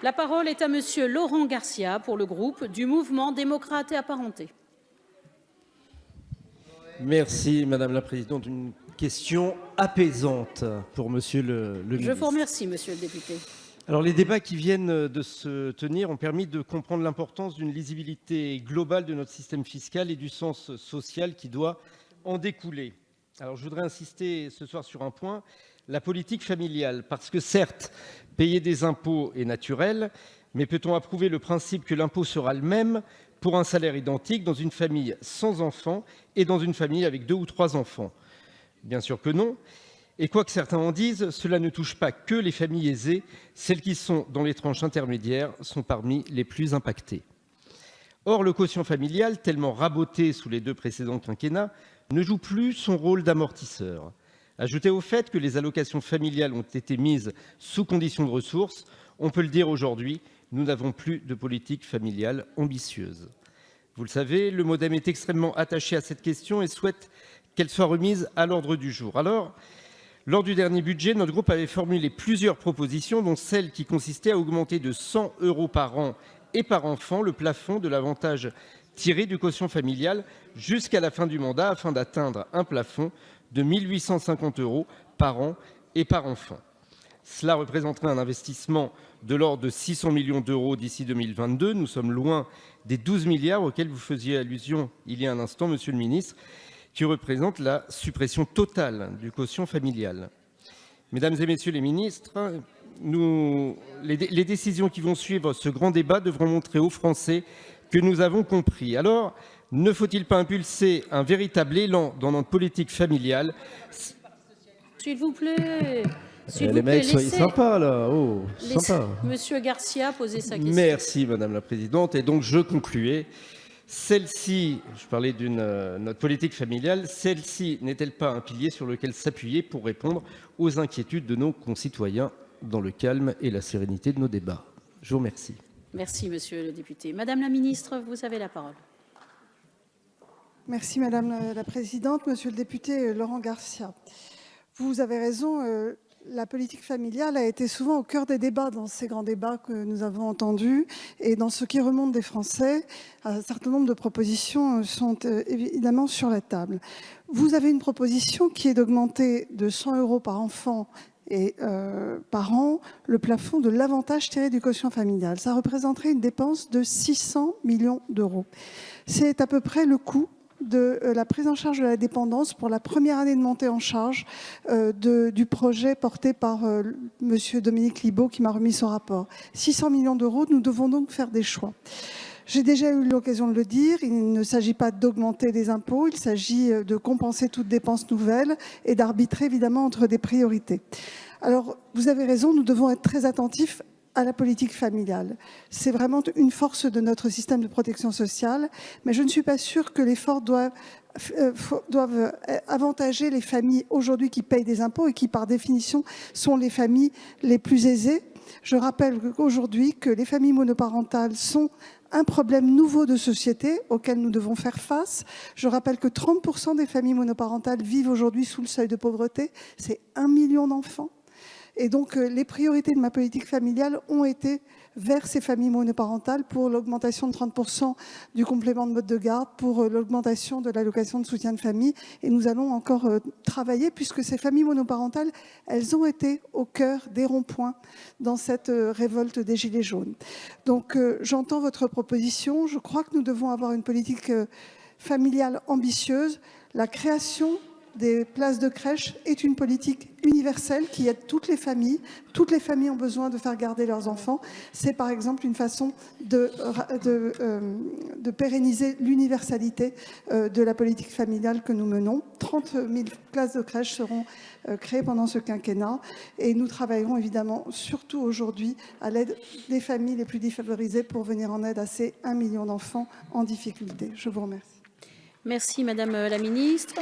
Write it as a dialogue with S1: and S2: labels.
S1: La parole est à Monsieur Laurent Garcia pour le groupe du Mouvement démocrate et apparenté.
S2: Merci Madame la Présidente. Une question apaisante pour Monsieur le ministre.
S1: Je vous remercie, Monsieur le député.
S2: Alors les débats qui viennent de se tenir ont permis de comprendre l'importance d'une lisibilité globale de notre système fiscal et du sens social qui doit en découler. Alors je voudrais insister ce soir sur un point, la politique familiale, parce que certes, payer des impôts est naturel, mais peut-on approuver le principe que l'impôt sera le même pour un salaire identique dans une famille sans enfants et dans une famille avec 2 ou 3 enfants? Bien sûr que non. Et quoi que certains en disent, cela ne touche pas que les familles aisées, celles qui sont dans les tranches intermédiaires sont parmi les plus impactées. Or, le quotient familial, tellement raboté sous les 2 précédents quinquennats, ne joue plus son rôle d'amortisseur. Ajoutez au fait que les allocations familiales ont été mises sous condition de ressources, on peut le dire aujourd'hui, nous n'avons plus de politique familiale ambitieuse. Vous le savez, le MoDem est extrêmement attaché à cette question et souhaite qu'elle soit remise à l'ordre du jour. Alors, lors du dernier budget, notre groupe avait formulé plusieurs propositions, dont celle qui consistait à augmenter de 100 € par an et par enfant le plafond de l'avantage tiré du quotient familial jusqu'à la fin du mandat afin d'atteindre un plafond de 1 850 € par an et par enfant. Cela représenterait un investissement de l'ordre de 600 millions d'euros d'ici 2022. Nous sommes loin des 12 milliards auxquels vous faisiez allusion il y a un instant, Monsieur le ministre, qui représente la suppression totale du quotient familial. Mesdames et Messieurs les ministres, les décisions qui vont suivre ce grand débat devront montrer aux Français que nous avons compris. Alors, ne faut-il pas impulser un véritable élan dans notre politique familiale?
S1: S'il vous plaît.
S2: Les mecs, soyez sympas là. Oh, sympa.
S1: Monsieur Garcia poser sa question.
S2: Merci Madame la Présidente. Et donc je concluais. Celle-ci, je parlais d'une notre politique familiale, celle-ci n'est-elle pas un pilier sur lequel s'appuyer pour répondre aux inquiétudes de nos concitoyens dans le calme et la sérénité de nos débats? Je vous remercie.
S1: Merci, Monsieur le député. Madame la ministre, vous avez la parole.
S3: Merci Madame la Présidente. Monsieur le député Laurent Garcia, vous avez raison, la politique familiale a été souvent au cœur des débats dans ces grands débats que nous avons entendus. Et dans ce qui remonte des Français, un certain nombre de propositions sont évidemment sur la table. Vous avez une proposition qui est d'augmenter de 100 € par enfant et par an le plafond de l'avantage tiré du quotient familial. Ça représenterait une dépense de 600 millions d'euros. C'est à peu près le coût de la prise en charge de la dépendance pour la première année de montée en charge du projet porté par Monsieur Dominique Libault qui m'a remis son rapport. 600 millions d'euros, nous devons donc faire des choix. J'ai déjà eu l'occasion de le dire, il ne s'agit pas d'augmenter les impôts, il s'agit de compenser toute dépense nouvelle et d'arbitrer évidemment entre des priorités. Alors, vous avez raison, nous devons être très attentifs à la politique familiale. C'est vraiment une force de notre système de protection sociale, mais je ne suis pas sûre que l'effort doivent avantager les familles aujourd'hui qui payent des impôts et qui, par définition, sont les familles les plus aisées. Je rappelle aujourd'hui que les familles monoparentales sont un problème nouveau de société auquel nous devons faire face. Je rappelle que 30% des familles monoparentales vivent aujourd'hui sous le seuil de pauvreté. C'est 1 million d'enfants. Et donc, les priorités de ma politique familiale ont été vers ces familles monoparentales pour l'augmentation de 30% du complément de mode de garde, pour l'augmentation de l'allocation de soutien de famille. Et nous allons encore travailler puisque ces familles monoparentales, elles ont été au cœur des ronds-points dans cette révolte des Gilets jaunes. Donc, j'entends votre proposition. Je crois que nous devons avoir une politique familiale ambitieuse. La création des places de crèche est une politique universelle qui aide toutes les familles. Toutes les familles ont besoin de faire garder leurs enfants. C'est par exemple une façon de pérenniser l'universalité de la politique familiale que nous menons. 30 000 places de crèche seront créées pendant ce quinquennat et nous travaillerons évidemment surtout aujourd'hui à l'aide des familles les plus défavorisées pour venir en aide à ces 1 million d'enfants en difficulté. Je vous remercie.
S1: Merci Madame la ministre.